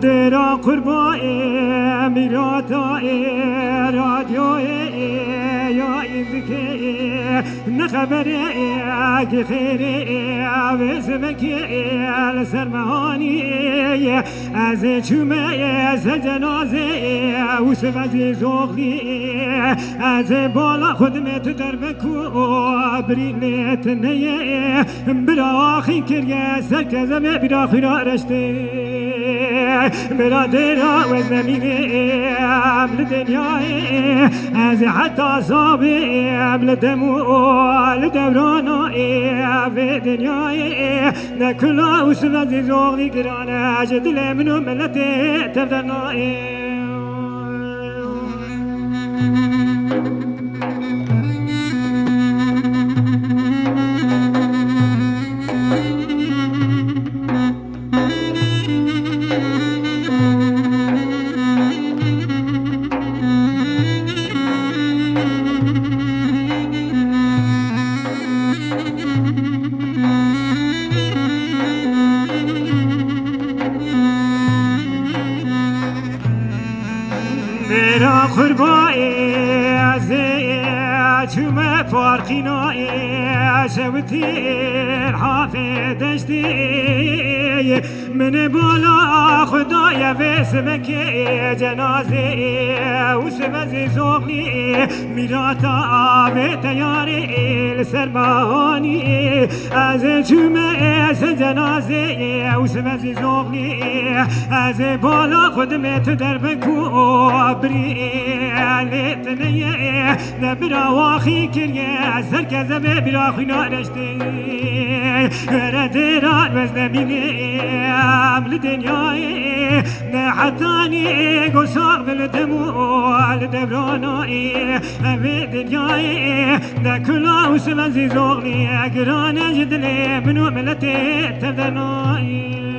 درا قربان میراتا رادیو یا اینکه نخبره که خیره وزمکی سرمهانی از چومه از جنازه و سوزی زغلی از بالا خودمت در بکو برینت نیه براخی کریه سرکزمه براخی را رشته برادرها و زمینم لدنیای از حتی صابم لدمو لدورانای و دنیای نکلا و سوزی زغلی گرانه جدل منو ملتی تبدرنای برا قربای از چوم فارقینای شوتیر حافظشتی من بالا خدای وسمک جنازه و سوزی زغلی میراتا آب تیاری سرمانی از چوم از جنازه و سوزی زغلی از بالا خودمت در بکو بريالت نيه نبرا واخي كريه سركز ببرا خنا رشتي ردران وزنبيني عمل دنياي نحتاني قصار بالدمو الدبراناي أبي دنياي نكلا وسمزي زغني أقران جدلي منو ملتي تبدناي